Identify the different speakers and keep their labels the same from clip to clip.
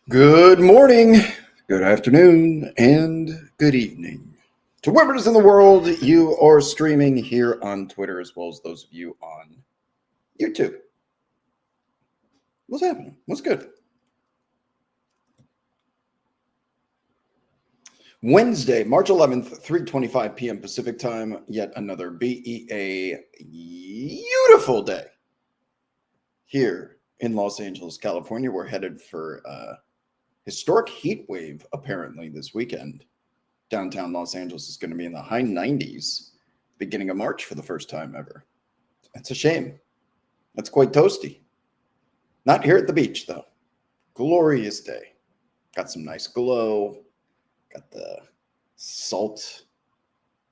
Speaker 1: Good morning, good afternoon, and good evening. To wherever it is in the world you are streaming here on Twitter, as well as those of you on YouTube. What's happening? What's good? Wednesday, March 11th, 3:25 p.m. Pacific time, yet another BEA beautiful day here in Los Angeles, California. We're headed for a historic heat wave apparently this weekend. Downtown Los Angeles is going to be in the high 90s beginning of March for the first time ever. It's a shame. That's quite toasty. Not here at the beach, though. Glorious day. Got some nice glow. Got the salt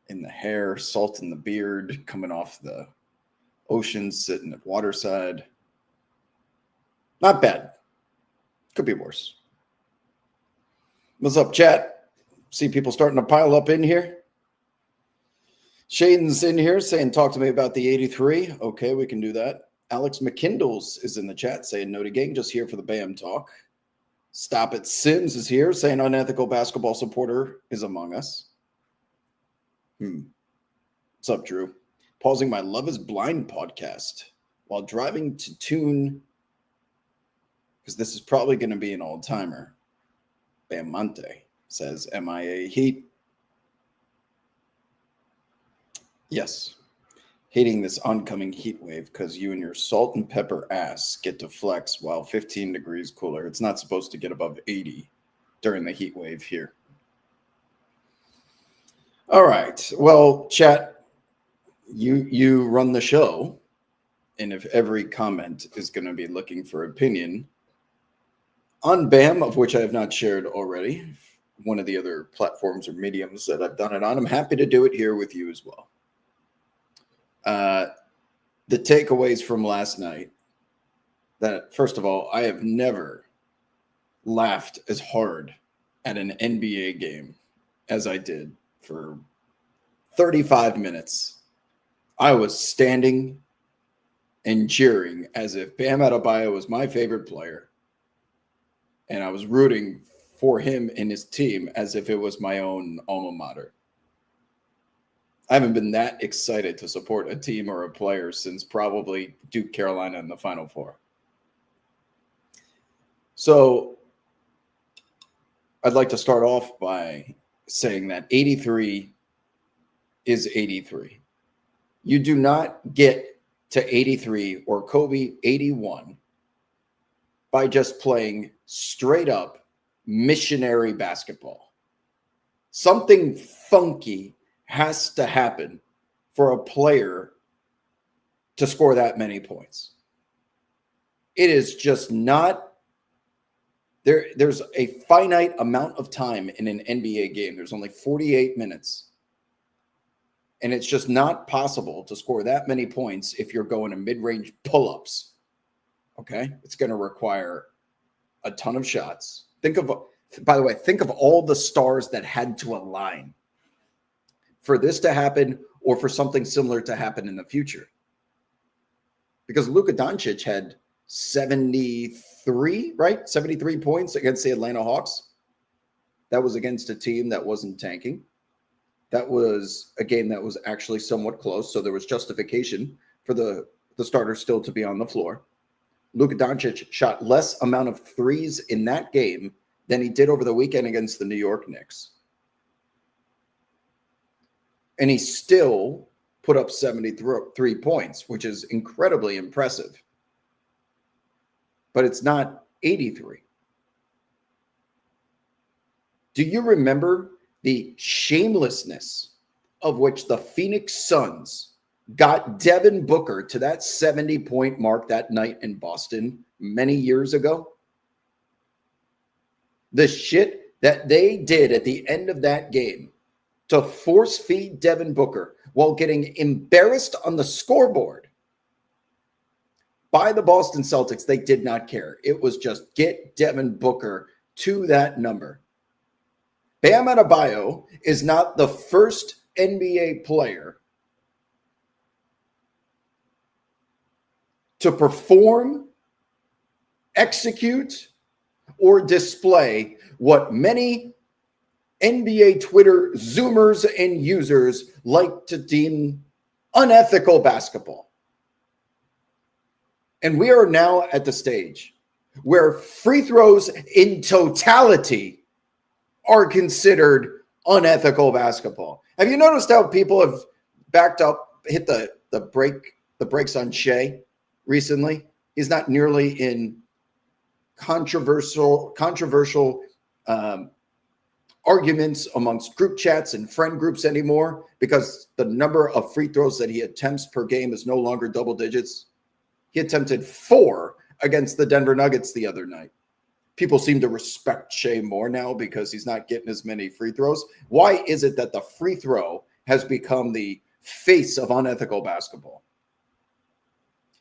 Speaker 1: in the hair, salt in the beard coming off the ocean, sitting at waterside. Not bad. Could be worse. What's up, chat? See people starting to pile up in here. Shaden's in here saying, talk to me about the 83. Okay, we can do that. Alex McKindles is in the chat saying, Noti Gang, just here for the BAM talk. Stop It Sims is here saying, unethical basketball supporter is among us. What's up, Drew? Pausing my Love is Blind podcast while driving to tune, because this is probably going to be an all-timer. Bam Monte says, MIA Heat. Yes. Hating this oncoming heat wave because you and your salt and pepper ass get to flex while 15 degrees cooler. It's not supposed to get above 80 during the heat wave here. All right. Well, chat, you run the show. And if every comment is going to be looking for opinion on BAM, of which I have not shared already, one of the other platforms or mediums that I've done it on, I'm happy to do it here with you as well. The takeaways from last night, that first of all, I have never laughed as hard at an NBA game as I did for 35 minutes. I was standing and cheering as if Bam Adebayo was my favorite player. And I was rooting for him and his team as if it was my own alma mater. I haven't been that excited to support a team or a player since probably Duke Carolina in the Final Four. So I'd like to start off by saying that 83 is 83. You do not get to 83 or Kobe 81 by just playing straight up missionary basketball. Something funky has to happen for a player to score that many points. It is just not there. There's a finite amount of time in an NBA game. There's only 48 minutes. And it's just not possible to score that many points if you're going to mid-range pull-ups. Okay? It's going to require a ton of shots. Think of all the stars that had to align for this to happen or for something similar to happen in the future. Because Luka Doncic had 73 points against the Atlanta Hawks. That was against a team that wasn't tanking. That was a game that was actually somewhat close, so there was justification for the starters still to be on the floor. Luka Doncic shot less amount of threes in that game than he did over the weekend against the New York Knicks. And he still put up 73 points, which is incredibly impressive. But it's not 83. Do you remember the shamelessness of which the Phoenix Suns got Devin Booker to that 70-point mark that night in Boston many years ago? The shit that they did at the end of that game to force feed Devin Booker while getting embarrassed on the scoreboard by the Boston Celtics. They did not care. It was just get Devin Booker to that number. Bam Adebayo is not the first NBA player to perform, execute, or display what many NBA Twitter Zoomers and users like to deem unethical basketball. And we are now at the stage where free throws in totality are considered unethical basketball. Have you noticed how people have backed up, hit the brakes on Shea recently? He's not nearly in controversial arguments amongst group chats and friend groups anymore because the number of free throws that he attempts per game is no longer double digits. He attempted 4 against the Denver Nuggets the other night. People seem to respect Shea more now because he's not getting as many free throws. Why is it that the free throw has become the face of unethical basketball?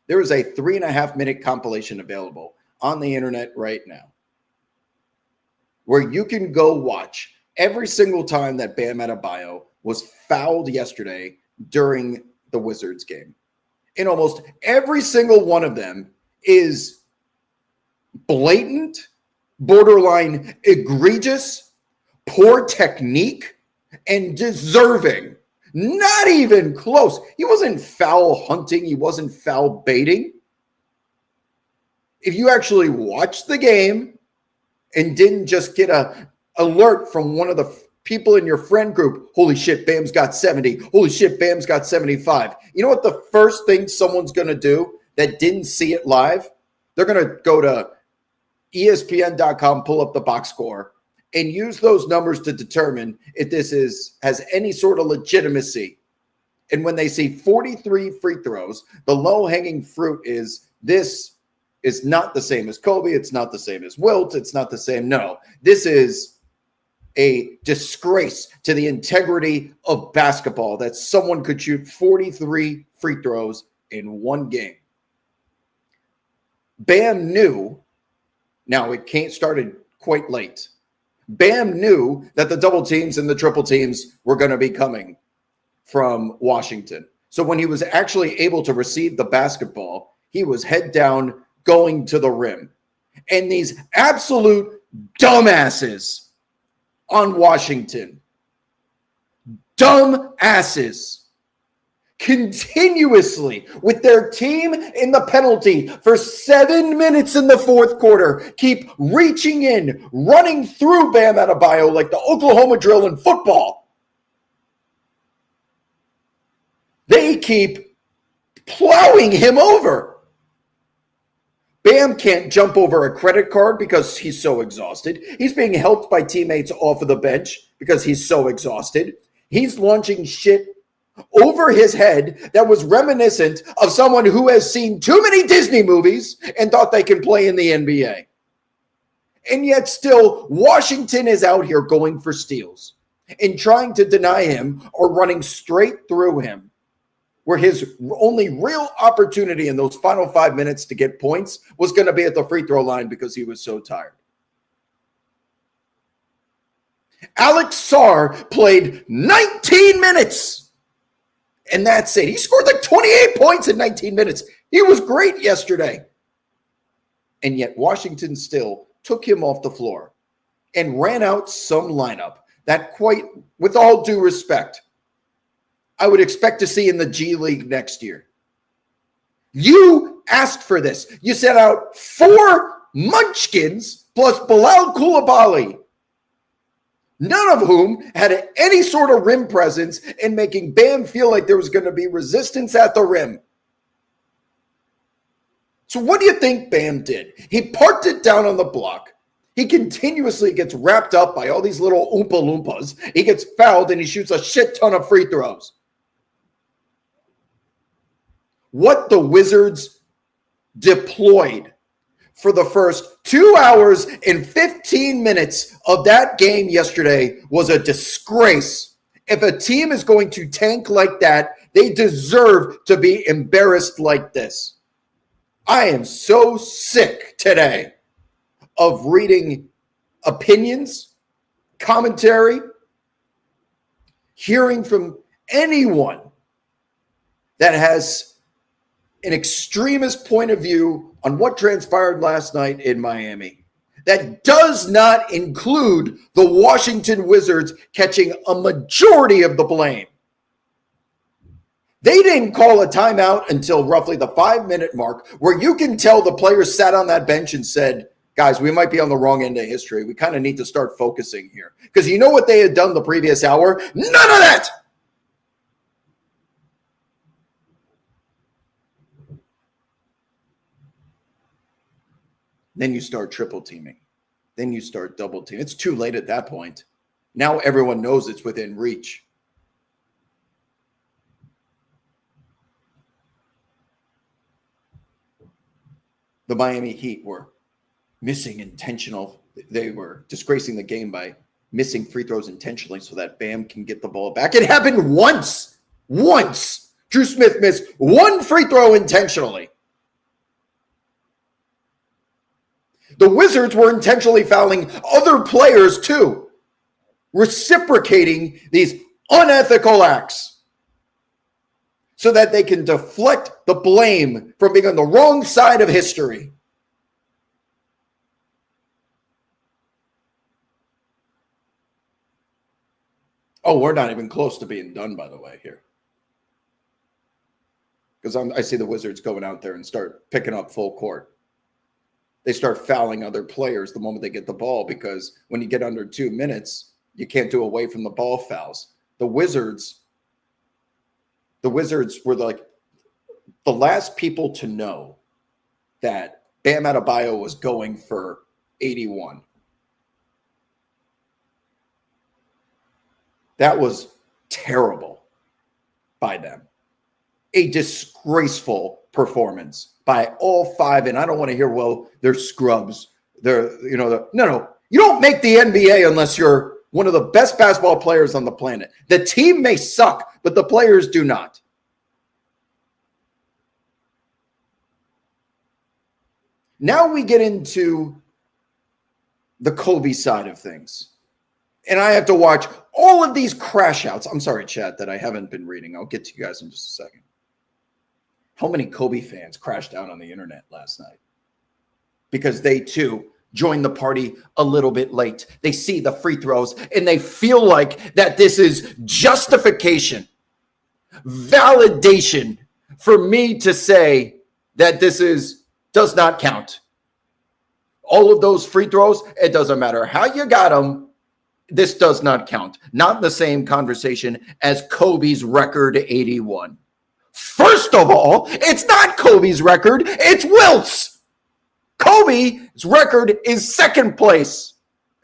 Speaker 1: There is a 3.5-minute compilation available on the internet right now where you can go watch every single time that Bam Adebayo was fouled yesterday during the Wizards game. And almost every single one of them is blatant, borderline egregious, poor technique, and deserving. Not even close. He wasn't foul hunting. He wasn't foul baiting. If you actually watched the game and didn't just get a alert from one of the people in your friend group, holy shit, Bam's got 70. Holy shit, Bam's got 75. You know what the first thing someone's going to do that didn't see it live? They're going to go to ESPN.com, pull up the box score, and use those numbers to determine if this has any sort of legitimacy. And when they see 43 free throws, the low-hanging fruit is this is not the same as Kobe. It's not the same as Wilt. It's not the same. No, this is a disgrace to the integrity of basketball that someone could shoot 43 free throws in one game. Bam knew, now it started quite late. Bam knew that the double teams and the triple teams were going to be coming from Washington. So when he was actually able to receive the basketball, he was head down going to the rim. And these absolute dumbasses on Washington, dumbasses, continuously with their team in the penalty for 7 minutes in the fourth quarter, keep reaching in, running through Bam Adebayo like the Oklahoma drill in football. They keep plowing him over. Bam can't jump over a credit card because he's so exhausted. He's being helped by teammates off of the bench because he's so exhausted. He's launching shit over his head that was reminiscent of someone who has seen too many Disney movies and thought they can play in the NBA. And yet still, Washington is out here going for steals and trying to deny him or running straight through him, where his only real opportunity in those final 5 minutes to get points was going to be at the free throw line because he was so tired. Alex Sarr played 19 minutes, and that's it. He scored like 28 points in 19 minutes. He was great yesterday. And yet Washington still took him off the floor and ran out some lineup that, quite with all due respect, I would expect to see in the G League next year. You asked for this. You sent out 4 munchkins plus Bilal Coulibaly, none of whom had any sort of rim presence in making Bam feel like there was going to be resistance at the rim. So what do you think Bam did? He parked it down on the block. He continuously gets wrapped up by all these little Oompa Loompas. He gets fouled and he shoots a shit ton of free throws. What the Wizards deployed for the first 2 hours and 15 minutes of that game yesterday was a disgrace. If a team is going to tank like that, they deserve to be embarrassed like this. I am so sick today of reading opinions, commentary, hearing from anyone that has an extremist point of view on what transpired last night in Miami. That does not include the Washington Wizards catching a majority of the blame. They didn't call a timeout until roughly the 5-minute mark, where you can tell the players sat on that bench and said, guys, we might be on the wrong end of history. We kind of need to start focusing here. Because you know what they had done the previous hour? None of that! Then you start triple teaming. Then you start double teaming. It's too late at that point. Now everyone knows it's within reach. The Miami Heat were missing intentional. They were disgracing the game by missing free throws intentionally so that Bam can get the ball back. It happened once. Once. Drew Smith missed one free throw intentionally. The Wizards were intentionally fouling other players too, reciprocating these unethical acts so that they can deflect the blame from being on the wrong side of history. Oh, we're not even close to being done, by the way, here. Because I see the Wizards going out there and start picking up full court. They start fouling other players the moment they get the ball, because when you get under 2 minutes, you can't do away from the ball fouls. The Wizards were like the last people to know that Bam Adebayo was going for 81. That was terrible by them. A disgraceful performance by all five. And I don't want to hear, well, they're scrubs. No. You don't make the NBA unless you're one of the best basketball players on the planet. The team may suck, but the players do not. Now we get into the Kobe side of things. And I have to watch all of these crash outs. I'm sorry, chat, that I haven't been reading. I'll get to you guys in just a second. How many Kobe fans crashed out on the internet last night? Because they too joined the party a little bit late. They see the free throws and they feel like that this is justification, validation for me to say that this does not count. All of those free throws, it doesn't matter how you got them. This does not count. Not the same conversation as Kobe's record 81. First of all, it's not Kobe's record. It's Wilt's. Kobe's record is second place.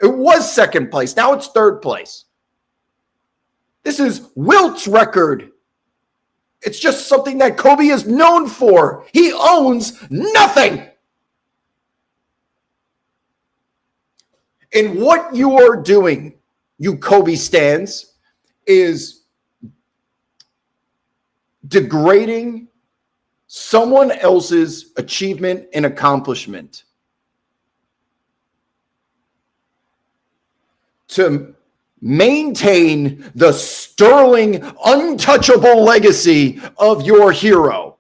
Speaker 1: It was second place. Now it's third place. This is Wilt's record. It's just something that Kobe is known for. He owns nothing. And what you are doing, you Kobe stans, is degrading someone else's achievement and accomplishment to maintain the sterling, untouchable legacy of your hero.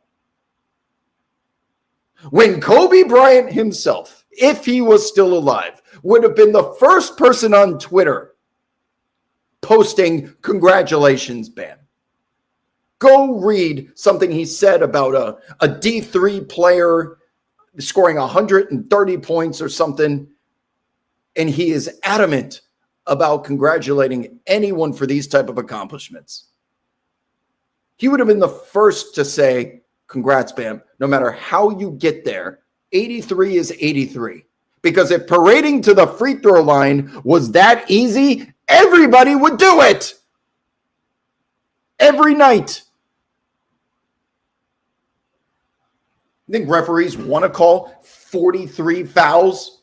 Speaker 1: When Kobe Bryant himself, if he was still alive, would have been the first person on Twitter posting, "Congratulations, Bam." Go read something he said about a D3 player scoring 130 points or something. And he is adamant about congratulating anyone for these type of accomplishments. He would have been the first to say, "Congrats, Bam." No matter how you get there, 83 is 83. Because if parading to the free throw line was that easy, everybody would do it. Every night. I think referees want to call 43 fouls.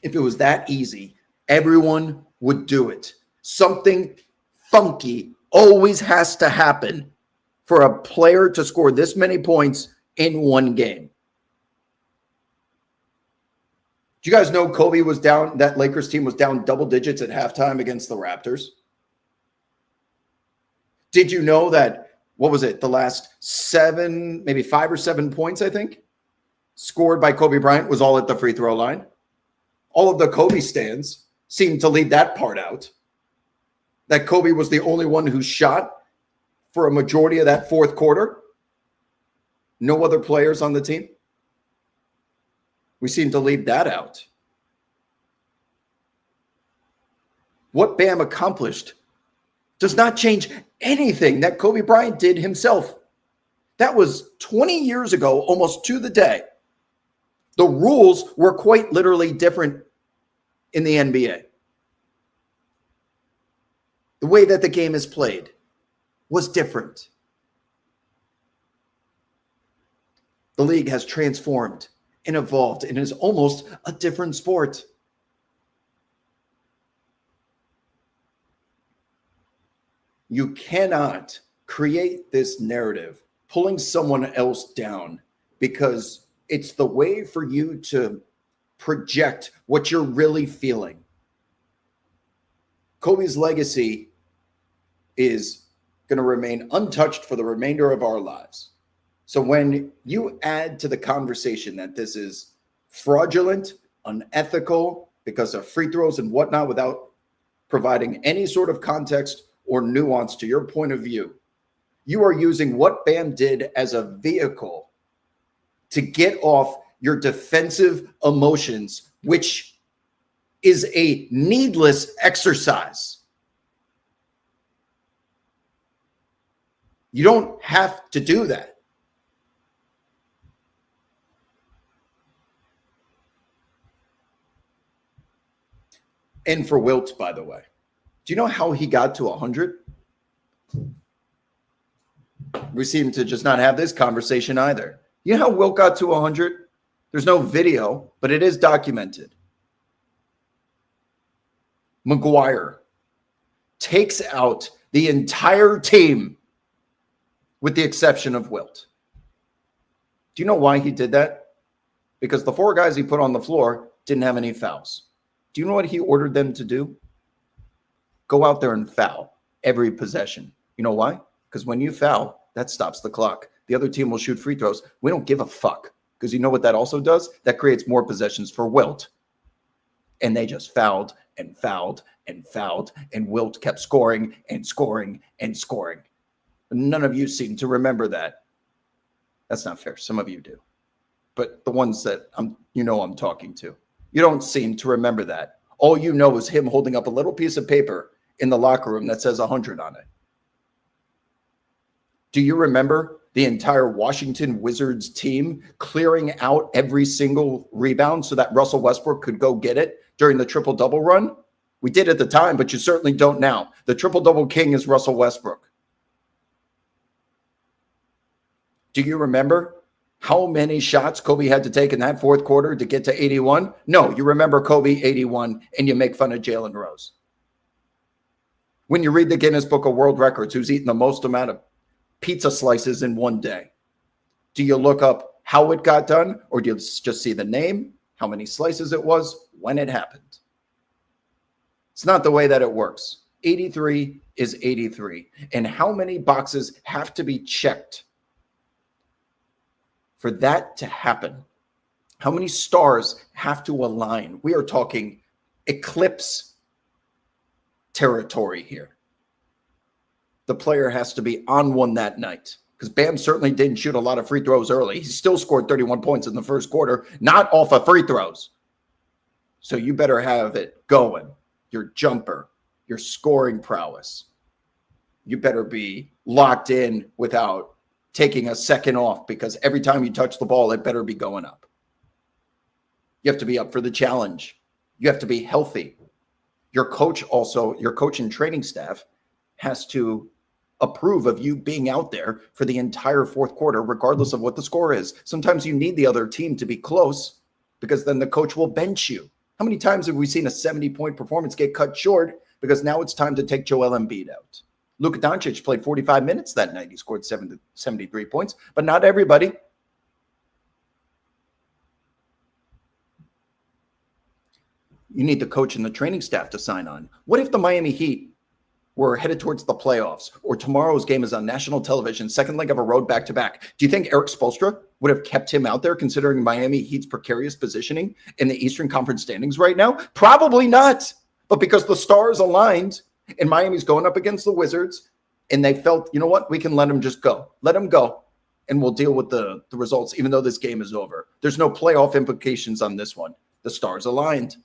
Speaker 1: If it was that easy, everyone would do it. Something funky always has to happen for a player to score this many points in one game. Do you guys know Kobe was down, that Lakers team was down double digits at halftime against the Raptors? Did you know that, what was it, the last 7, maybe 5 or 7 points, I think, scored by Kobe Bryant was all at the free throw line. All of the Kobe stands seemed to leave that part out. That Kobe was the only one who shot for a majority of that fourth quarter. No other players on the team. We seem to leave that out. What Bam accomplished does not change anything that Kobe Bryant did himself. That was 20 years ago, almost to the day. The rules were quite literally different in the NBA. The way that the game is played was different. The league has transformed and evolved and is almost a different sport. You cannot create this narrative pulling someone else down because it's the way for you to project what you're really feeling. Kobe's legacy is going to remain untouched for the remainder of our lives. So when you add to the conversation that this is fraudulent, unethical, because of free throws and whatnot, without providing any sort of context or nuance to your point of view, you are using what Bam did as a vehicle to get off your defensive emotions, which is a needless exercise. You don't have to do that. And for Wilt, by the way, do you know how he got to 100? We seem to just not have this conversation either. You know how Wilt got to 100? There's no video, but it is documented. McGuire takes out the entire team with the exception of Wilt. Do you know why he did that? Because the four guys he put on the floor didn't have any fouls. Do you know what he ordered them to do? Go out there and foul every possession. You know why? Because when you foul, that stops the clock. The other team will shoot free throws. We don't give a fuck. Because you know what that also does? That creates more possessions for Wilt. And they just fouled and fouled and fouled. And Wilt kept scoring and scoring and scoring. None of you seem to remember that. That's not fair. Some of you do. But the ones that I'm talking to, you don't seem to remember that. All you know is him holding up a little piece of paper in the locker room that says 100 on it. Do you remember the entire Washington Wizards team clearing out every single rebound so that Russell Westbrook could go get it during the triple-double run? We did at the time, but you certainly don't now. The triple-double king is Russell Westbrook. Do you remember how many shots Kobe had to take in that fourth quarter to get to 81? No, you remember Kobe 81 and you make fun of Jalen Rose. When you read the Guinness Book of World Records, who's eaten the most amount of pizza slices in one day? Do you look up how it got done, or do you just see the name, how many slices it was, when it happened? It's not the way that it works. 83 is 83. And how many boxes have to be checked for that to happen? How many stars have to align? We are talking eclipse territory here. The player has to be on one that night, because Bam certainly didn't shoot a lot of free throws early. He still scored 31 points in the first quarter, not off of free throws. So you better have it going. Your jumper, your scoring prowess. You better be locked in without taking a second off, because every time you touch the ball, it better be going up. You have to be up for the challenge. You have to be healthy. Your coach also, your coach and training staff has to approve of you being out there for the entire fourth quarter, regardless of what the score is. Sometimes you need the other team to be close, because then the coach will bench you. How many times have we seen a 70-point performance get cut short because now it's time to take Joel Embiid out? Luka Doncic played 45 minutes that night. He scored 73 points, but not everybody. You need the coach and the training staff to sign on. What if the Miami Heat we're headed towards the playoffs, or tomorrow's game is on national television, second leg of a road back-to-back, do you think Eric Spoelstra would have kept him out there considering Miami Heat's precarious positioning in the Eastern Conference standings right now? Probably not. But because the stars aligned and Miami's going up against the Wizards and they felt, you know what, we can let him just go. Let him go. And we'll deal with the results, even though this game is over. There's no playoff implications on this one. The stars aligned.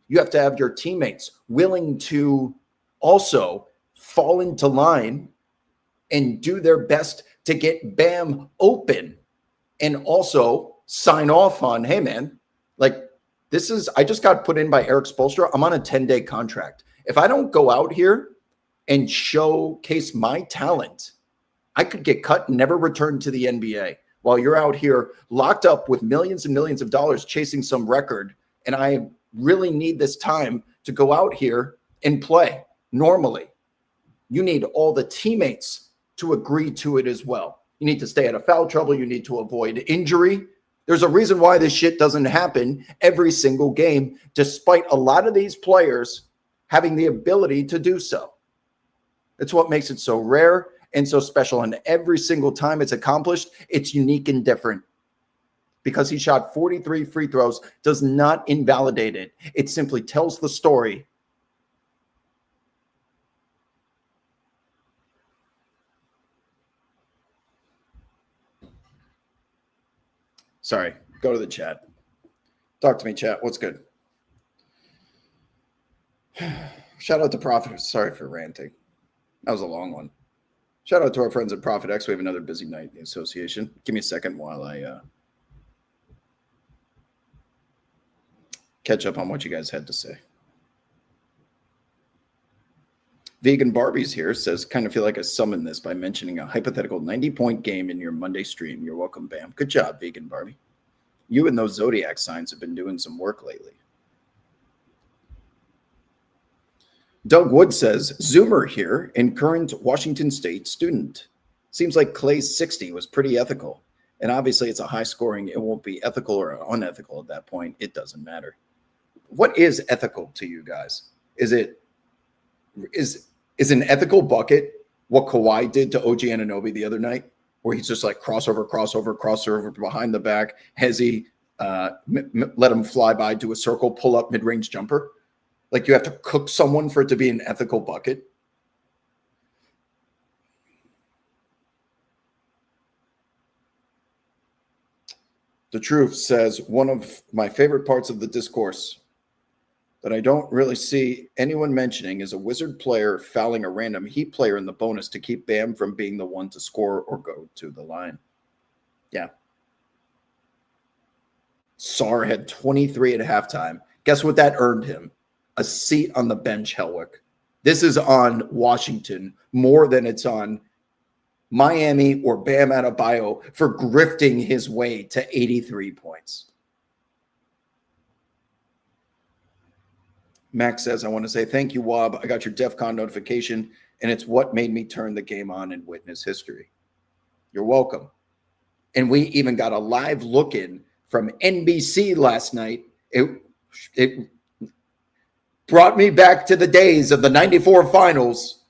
Speaker 1: You have to have your teammates willing to also fall into line and do their best to get Bam open and also sign off on, hey, man, like this is, I just got put in by Eric Spoelstra. I'm on a 10-day contract. If I don't go out here and showcase my talent, I could get cut and never return to the NBA while you're out here locked up with millions and millions of dollars chasing some record. And I really need this time to go out here and play normally. You need all the teammates to agree to it as well. You need to stay out of foul trouble. You need to avoid injury. There's a reason why this shit doesn't happen every single game, despite a lot of these players having the ability to do so. It's what makes it so rare and so special. And every single time it's accomplished, it's unique and different. Because he shot 43 free throws does not invalidate it. It simply tells the story. Sorry, go to the chat. Talk to me, chat. What's good? Shout out to Profit. Sorry for ranting. That was a long one. Shout out to our friends at Profit X. We have another busy night in the association. Give me a second while I catch up on what you guys had to say. Vegan Barbie's here, says, kind of feel like I summoned this by mentioning a hypothetical 90-point game in your Monday stream. You're welcome, Bam. Good job, Vegan Barbie. You and those Zodiac signs have been doing some work lately. Doug Wood says, Zoomer here and current Washington State student. Seems like Clay's 60 was pretty ethical. And obviously it's a high scoring. It won't be ethical or unethical at that point. It doesn't matter. What is ethical to you guys? Is an ethical bucket what Kawhi did to OG Anunoby the other night, where he's just like crossover behind the back, hezzy, let him fly by, do a circle, pull up mid-range jumper? Like you have to cook someone for it to be an ethical bucket? The Truth says, one of my favorite parts of the discourse that I don't really see anyone mentioning is a Wizard player fouling a random Heat player in the bonus to keep Bam from being the one to score or go to the line. Yeah. Sarr had 23 at halftime. Guess what that earned him? A seat on the bench, Helwick. This is on Washington more than it's on Miami or Bam Adebayo for grifting his way to 83 points. Max says, I want to say thank you, Wob. I got your DEF CON notification, and it's what made me turn the game on and witness history. You're welcome. And we even got a live look-in from NBC last night. It brought me back to the days of the 94 finals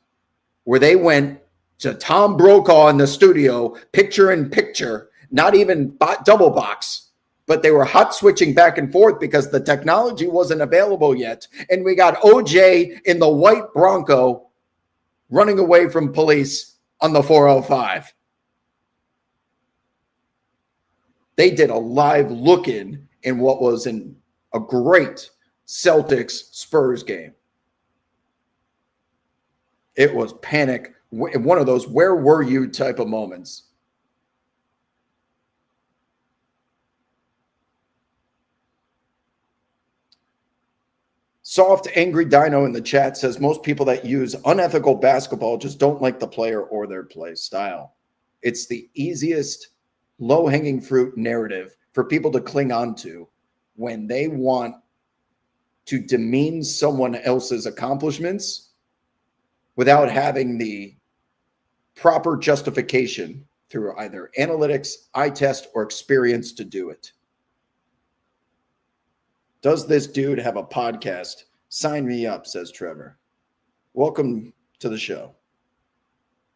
Speaker 1: where they went to Tom Brokaw in the studio, picture in picture, not even double box, but they were hot switching back and forth because the technology wasn't available yet. And we got OJ in the white Bronco running away from police on the 405. They did a live look-in what was a great Celtics Spurs game. It was panic. One of those where were you type of moments. Soft Angry Dino in the chat says most people that use unethical basketball just don't like the player or their play style. It's the easiest low-hanging fruit narrative for people to cling on to when they want to demean someone else's accomplishments without having the proper justification through either analytics, eye test, or experience to do it. Does this dude have a podcast? Sign me up, says Trevor. welcome to the show.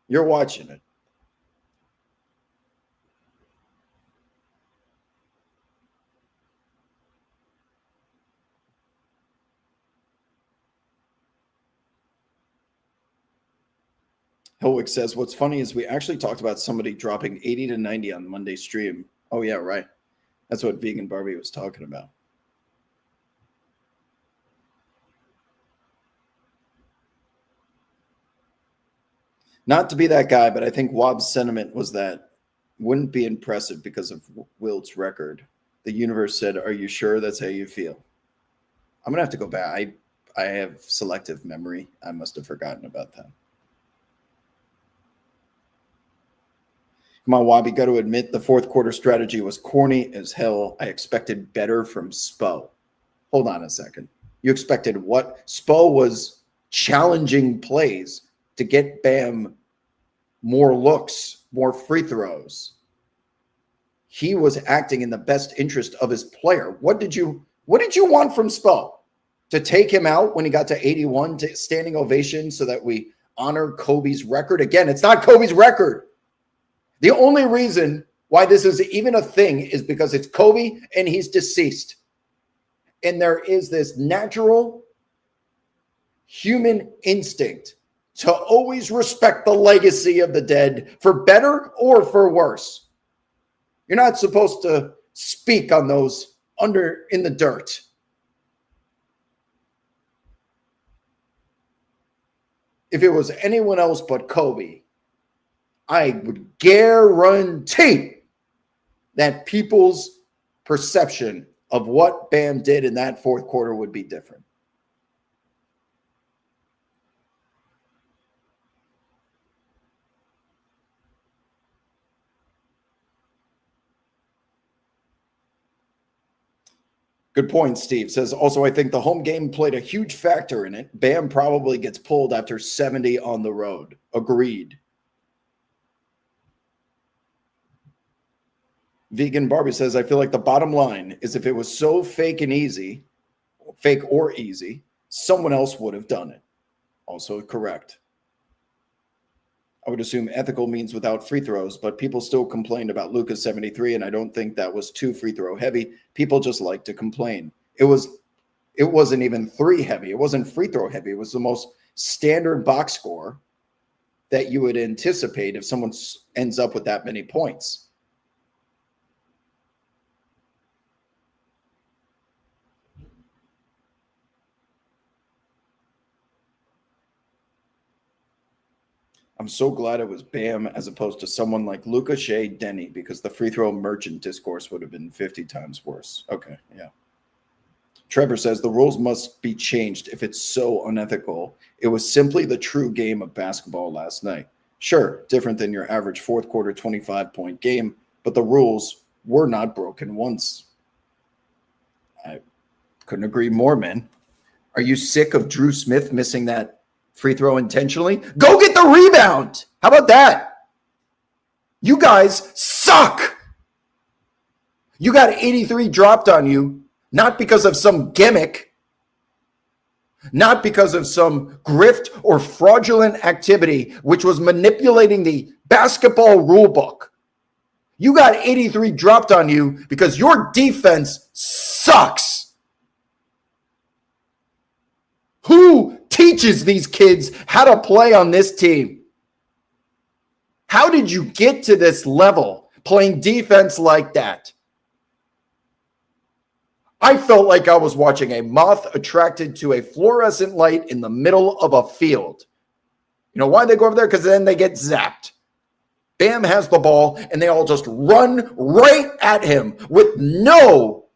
Speaker 1: You're watching it. Hilwick says, what's funny is we actually talked about somebody dropping 80 to 90 on Monday's stream. Oh, yeah, right. That's what Vegan Barbie was talking about. Not to be that guy, but I think Wobb's sentiment was that wouldn't be impressive because of Wilt's record. The universe said, are you sure that's how you feel? I'm going to have to go back. I have selective memory. I must have forgotten about that. Come on, Wobby, got to admit the fourth quarter strategy was corny as hell. I expected better from Spo. Hold on a second. You expected what? Spo was challenging plays to get Bam more looks, more free throws. He was acting in the best interest of his player. What did you want from Spo? To take him out when he got to 81 to standing ovation so that we honor Kobe's record? Again, it's not Kobe's record. The only reason why this is even a thing is because it's Kobe and he's deceased. And there is this natural human instinct to always respect the legacy of the dead, for better or for worse. You're not supposed to speak on those in the dirt. If it was anyone else but Kobe, I would guarantee that people's perception of what Bam did in that fourth quarter would be different. Good point, Steve. Says, also, I think the home game played a huge factor in it. Bam probably gets pulled after 70 on the road. Agreed. Vegan Barbie says, I feel like the bottom line is if it was so fake or easy, someone else would have done it. Also correct. I would assume ethical means without free throws, but people still complained about Luka's 73, and I don't think that was too free throw heavy. People just like to complain. It wasn't even three heavy. It wasn't free throw heavy. It was the most standard box score that you would anticipate if someone ends up with that many points. I'm so glad it was Bam as opposed to someone like Luka, Shea, Denny, because the free throw merchant discourse would have been 50 times worse. Okay, yeah. Trevor says the rules must be changed if it's so unethical. It was simply the true game of basketball last night. Sure, different than your average fourth quarter 25-point game, but the rules were not broken once. I couldn't agree more, man. Are you sick of Drew Smith missing that free throw intentionally? Go get the rebound. How about that? You guys suck. You got 83 dropped on you, not because of some gimmick, not because of some grift or fraudulent activity, which was manipulating the basketball rule book. You got 83 dropped on you because your defense sucks. Who teaches these kids how to play on this team? How did you get to this level playing defense like that? I felt like I was watching a moth attracted to a fluorescent light in the middle of a field. You know why they go over there? Because then they get zapped. Bam has the ball, and they all just run right at him with no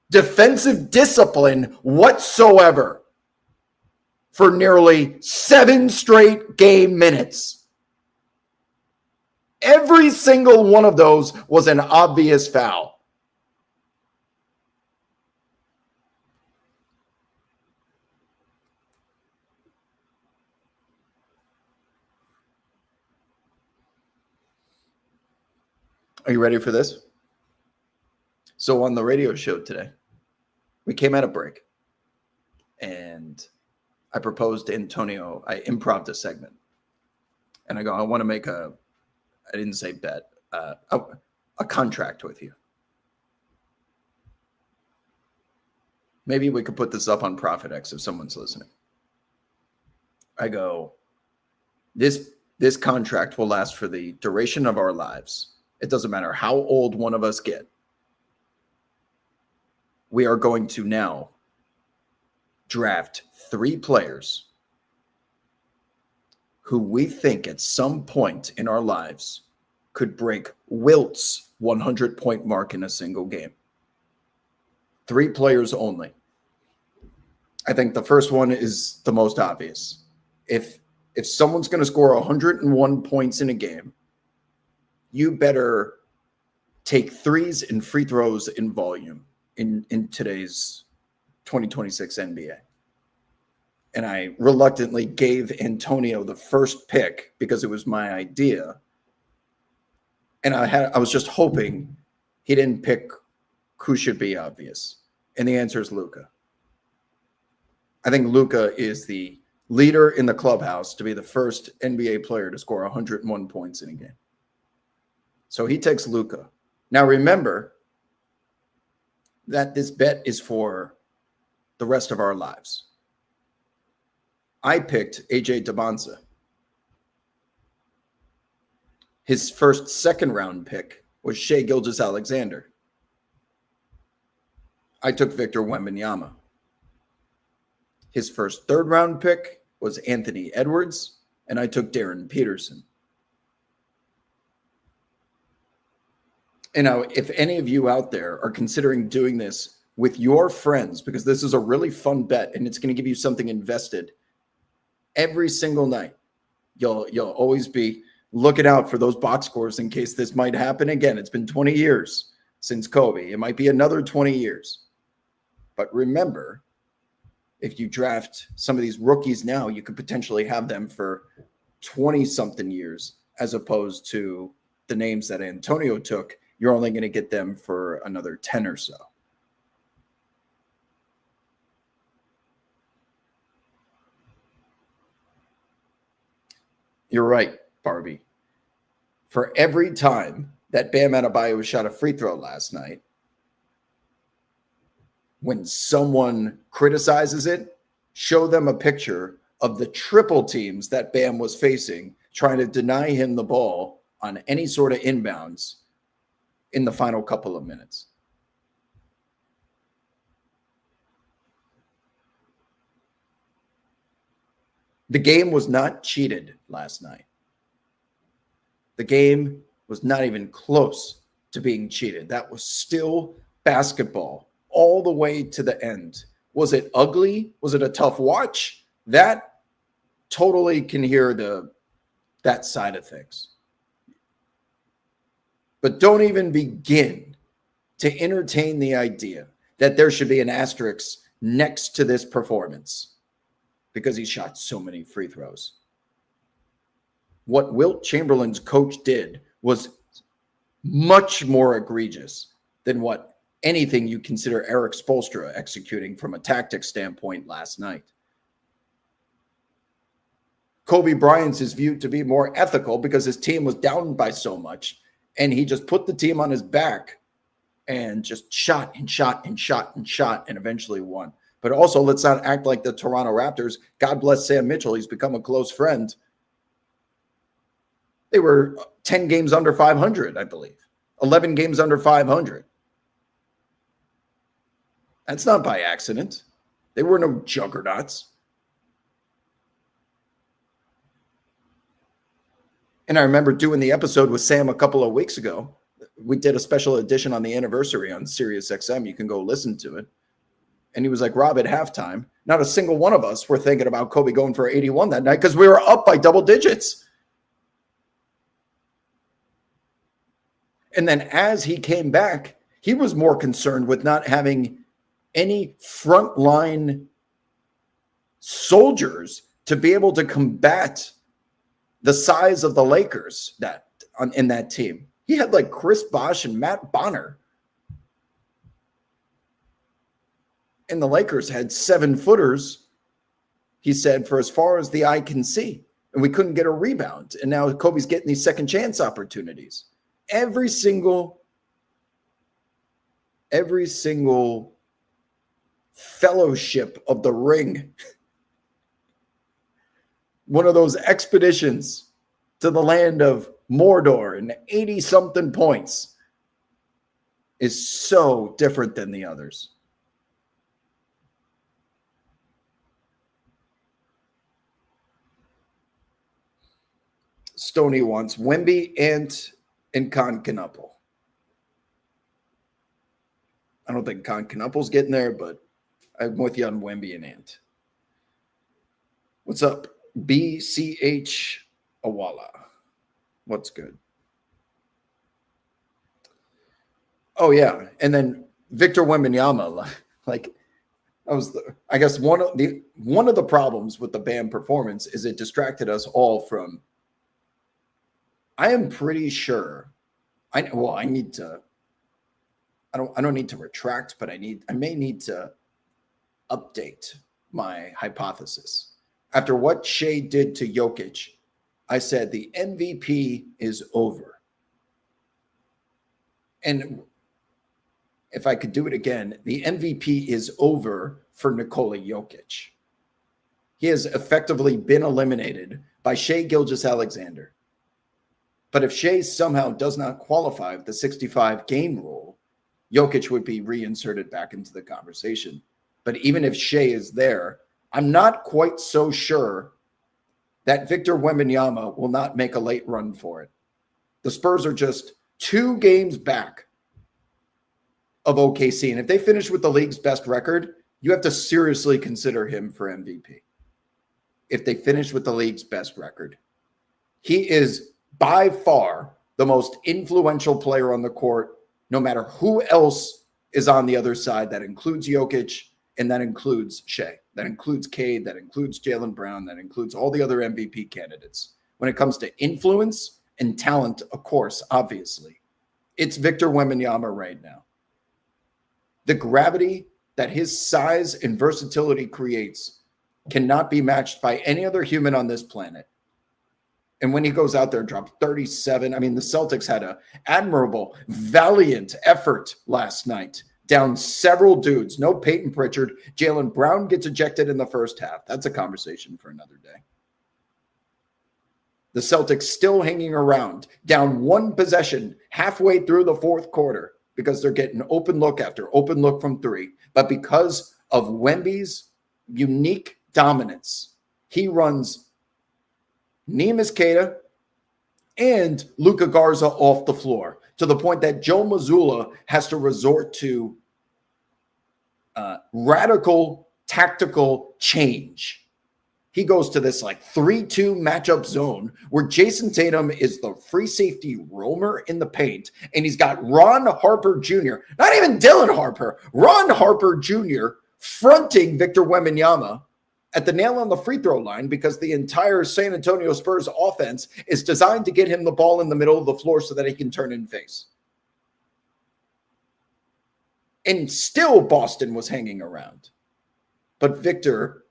Speaker 1: defensive discipline whatsoever for nearly 7 straight game minutes. Every single one of those was an obvious foul. Are you ready for this? So on the radio show today, we came at a break, and I proposed to Antonio, I improv a segment. And I go, I want to make I didn't say bet, a contract with you. Maybe we could put this up on ProfitX if someone's listening. I go, this contract will last for the duration of our lives. It doesn't matter how old one of us get. We are going to now draft 3 players who we think at some point in our lives could break Wilt's 100-point mark in a single game. 3 players only. I think the first one is the most obvious. If someone's going to score 101 points in a game, you better take threes and free throws in volume in today's 2026 NBA. And I reluctantly gave Antonio the first pick because it was my idea. And I was just hoping he didn't pick who should be obvious. And the answer is Luka. I think Luka is the leader in the clubhouse to be the first NBA player to score 101 points in a game. So he takes Luka. Now remember that this bet is for the rest of our lives. I picked AJ Dybala. His first second-round pick was Shai Gilgeous-Alexander. I took Victor Wembanyama. His first third-round pick was Anthony Edwards, and I took Darren Peterson. And now, if any of you out there are considering doing this with your friends, because this is a really fun bet and it's going to give you something invested every single night, you'll always be looking out for those box scores in case this might happen again. It's been 20 years since Kobe. It might be another 20 years. But remember, if you draft some of these rookies now, you could potentially have them for 20-something years, as opposed to the names that Antonio took. You're only going to get them for another 10 or so. You're right, Barbie. For every time that Bam Adebayo shot a free throw last night, when someone criticizes it, show them a picture of the triple teams that Bam was facing, trying to deny him the ball on any sort of inbounds in the final couple of minutes. The game was not cheated last night. The game was not even close to being cheated. That was still basketball all the way to the end. Was it ugly? Was it a tough watch? That totally can hear that side of things. But don't even begin to entertain the idea that there should be an asterisk next to this performance because he shot so many free throws. What Wilt Chamberlain's coach did was much more egregious than what anything you consider Eric Spoelstra executing from a tactics standpoint last night. Kobe Bryant's is viewed to be more ethical because his team was down by so much, and he just put the team on his back and just shot and shot and shot and shot and eventually won. But also, let's not act like the Toronto Raptors. God bless Sam Mitchell. He's become a close friend. They were 10 games under 500, I believe. 11 games under 500. That's not by accident. They were no juggernauts. And I remember doing the episode with Sam a couple of weeks ago. We did a special edition on the anniversary on SiriusXM. You can go listen to it. And he was like, Rob, at halftime, not a single one of us were thinking about Kobe going for 81 that night because we were up by double digits. And then as he came back, he was more concerned with not having any frontline soldiers to be able to combat the size of the Lakers in that team. He had like Chris Bosh and Matt Bonner. And the Lakers had 7-footers. he said, for as far as the eye can see. And we couldn't get a rebound. And now Kobe's getting these second chance opportunities. Every single fellowship of the ring, one of those expeditions to the land of Mordor and 80-something points, is so different than the others. Stoney wants Wemby, Ant, and Concanupple. I don't think Concanupple's getting there, but I'm with you on Wemby and Ant. What's up? BCH Awala. What's good? Oh, yeah. And then Victor Wembanyama, I guess one of the problems with the Bam performance is it distracted us all from. I am pretty sure. I don't need to retract, but I may need to update my hypothesis. After what Shea did to Jokic, I said the MVP is over. And if I could do it again, the MVP is over for Nikola Jokic. He has effectively been eliminated by Shea Gilgeous-Alexander. But if Shea somehow does not qualify with the 65 game rule, Jokic would be reinserted back into the conversation. But even if Shea is there, I'm not quite so sure that Victor Wembanyama will not make a late run for it. The Spurs are just 2 games back of OKC. And if they finish with the league's best record, you have to seriously consider him for MVP. If they finish with the league's best record, he is by far the most influential player on the court, no matter who else is on the other side. That includes Jokic, and that includes Shea. That includes Cade. That includes Jaylen Brown. That includes all the other MVP candidates. When it comes to influence and talent, of course, obviously, it's Victor Wembanyama right now. The gravity that his size and versatility creates cannot be matched by any other human on this planet. And when he goes out there and drops 37, I mean, the Celtics had an admirable, valiant effort last night, down several dudes. No Peyton Pritchard. Jaylen Brown gets ejected in the first half. That's a conversation for another day. The Celtics still hanging around, down 1 possession halfway through the fourth quarter because they're getting open look after open look from 3. But because of Wemby's unique dominance, he runs Neemias Queta and Luka Garza off the floor to the point that Joe Mazzulla has to resort to radical tactical change. He goes to this 3-2 matchup zone where Jason Tatum is the free safety roamer in the paint, and he's got Ron Harper Jr., not even Dylan Harper, Ron Harper Jr. fronting Victor Wembanyama at the nail on the free throw line because the entire San Antonio Spurs offense is designed to get him the ball in the middle of the floor so that he can turn and face. And still Boston was hanging around. But Victor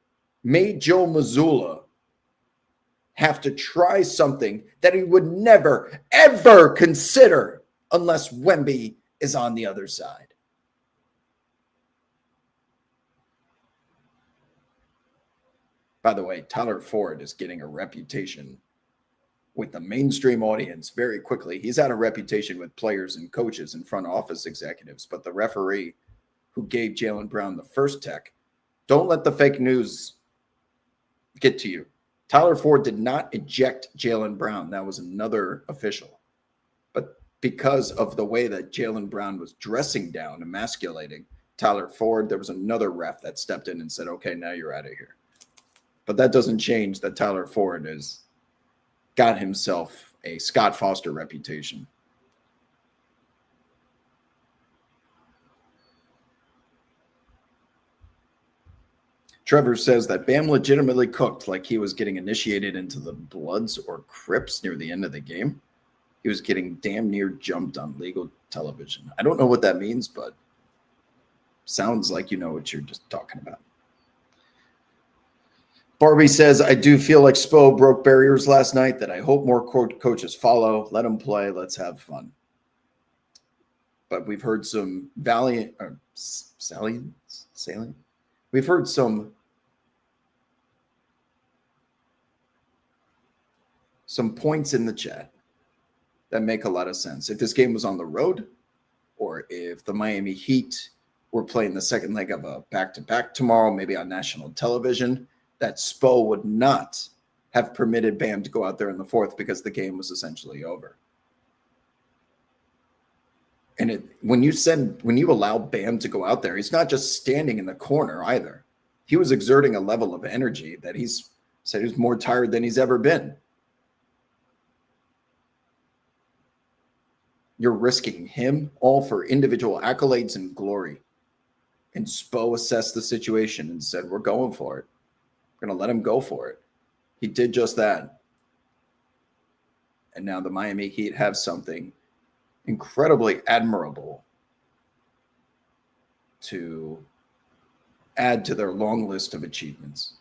Speaker 1: made Joe Mazzulla have to try something that he would never, ever consider unless Wemby is on the other side. By the way, Tyler Ford is getting a reputation with the mainstream audience very quickly. He's had a reputation with players and coaches and front office executives, but the referee who gave Jaylen Brown the first tech, don't let the fake news get to you. Tyler Ford did not eject Jaylen Brown. That was another official. But because of the way that Jaylen Brown was dressing down, emasculating Tyler Ford, there was another ref that stepped in and said, okay, now you're out of here. But that doesn't change that Tyler Ford has got himself a Scott Foster reputation. Trevor says that Bam legitimately cooked like he was getting initiated into the Bloods or Crips near the end of the game. He was getting damn near jumped on legal television. I don't know what that means, but sounds like you know what you're just talking about. Barbie says, I do feel like Spo broke barriers last night that I hope more coaches follow. Let them play. Let's have fun. But we've heard some salient. We've heard some points in the chat that make a lot of sense. If this game was on the road, or if the Miami Heat were playing the second leg of a back-to-back tomorrow, maybe on national television, that Spo would not have permitted Bam to go out there in the fourth because the game was essentially over. And when you allow Bam to go out there, he's not just standing in the corner either. He was exerting a level of energy that he's said he's more tired than he's ever been. You're risking him all for individual accolades and glory. And Spo assessed the situation and said, we're going for it. We're going to let him go for it. He did just that. And now the Miami Heat have something incredibly admirable to add to their long list of achievements.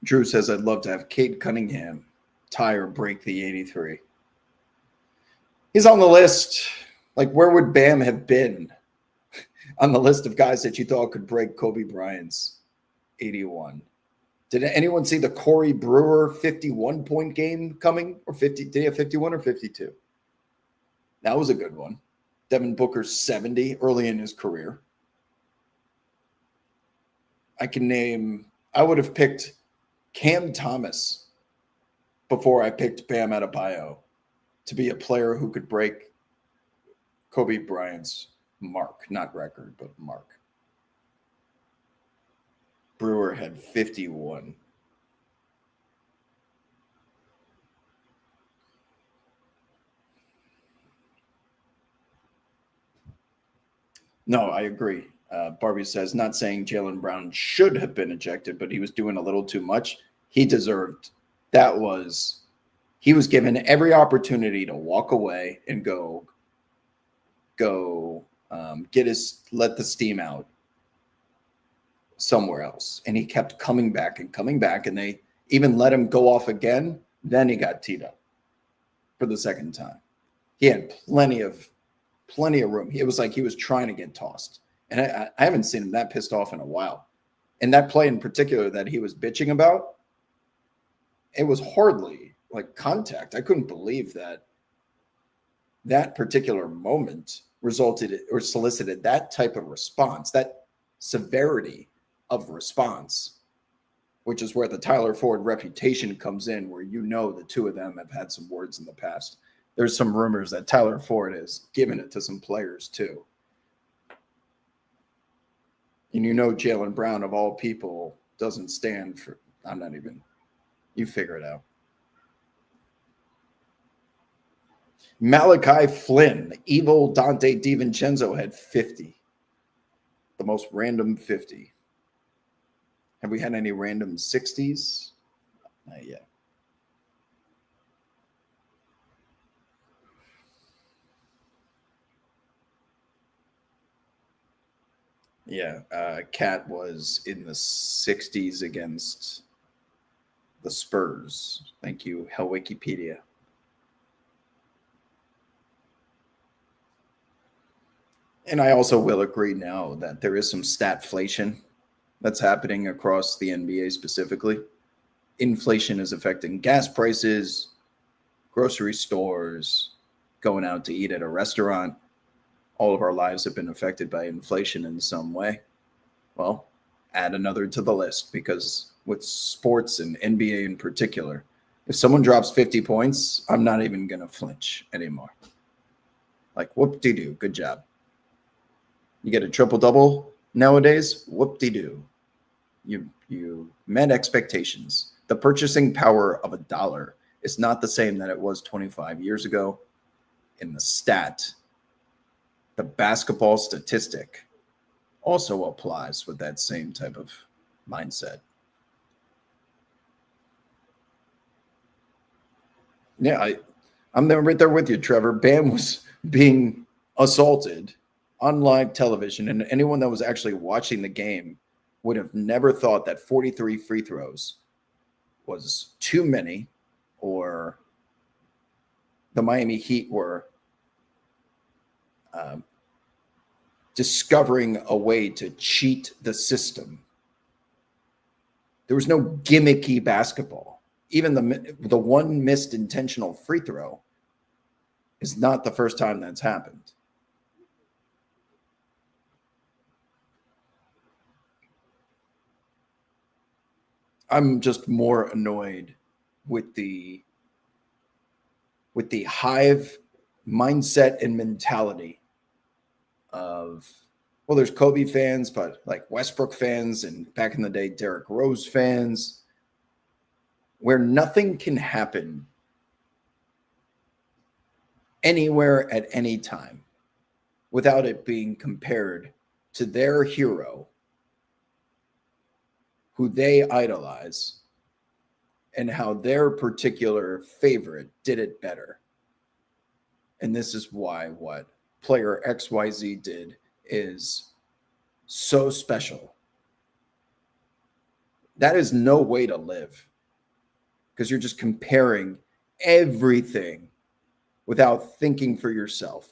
Speaker 1: Drew says, I'd love to have Cade Cunningham tie or break the 83. He's on the list. Like, where would Bam have been on the list of guys that you thought could break Kobe Bryant's 81? Did anyone see the Corey Brewer 51-point game coming? Or 50? Did he have 51 or 52? That was a good one. Devin Booker's 70 early in his career. I would have picked Cam Thomas before I picked Bam Adebayo to be a player who could break Kobe Bryant's mark, not record, but mark. Brewer had 51. No, I agree. Barbie says, not saying Jaylen Brown should have been ejected, but he was doing a little too much. He deserved. He was given every opportunity to walk away and let the steam out somewhere else. And he kept coming back, and they even let him go off again. Then he got teed up for the second time. He had plenty of room. It was like he was trying to get tossed. And I haven't seen him that pissed off in a while. And that play in particular that he was bitching about, it was hardly like contact. I couldn't believe that particular moment resulted or solicited that type of response, that severity of response, which is where the Tyler Ford reputation comes in, where the two of them have had some words in the past. There's some rumors that Tyler Ford has given it to some players too. And Jaylen Brown, of all people, doesn't stand for, you figure it out. Malachi Flynn, evil Dante DiVincenzo had 50. The most random 50. Have we had any random 60s? Not yet. Yeah, Cat was in the 60s against the Spurs. Thank you, Hell Wikipedia. And I also will agree now that there is some statflation that's happening across the NBA specifically. Inflation is affecting gas prices, grocery stores, going out to eat at a restaurant. All of our lives have been affected by inflation in some way. Well, add another to the list, because with sports and NBA in particular, if someone drops 50 points, I'm not even going to flinch anymore. Like, whoop-de-doo, good job. You get a triple-double nowadays, whoop-de-doo. You met expectations. The purchasing power of $1 is not the same that it was 25 years ago. In the basketball statistic also applies with that same type of mindset. Yeah, I'm there right there with you, Trevor. Bam was being assaulted on live television, and anyone that was actually watching the game would have never thought that 43 free throws was too many, or the Miami Heat were discovering a way to cheat the system. There was no gimmicky basketball. Even the one missed intentional free throw is not the first time that's happened. I'm just more annoyed with the hive mindset and mentality of, well, there's Kobe fans, but like Westbrook fans, and back in the day, Derrick Rose fans, where nothing can happen anywhere at any time without it being compared to their hero who they idolize and how their particular favorite did it better. And this is why what player XYZ did is so special. That is no way to live, because you're just comparing everything without thinking for yourself.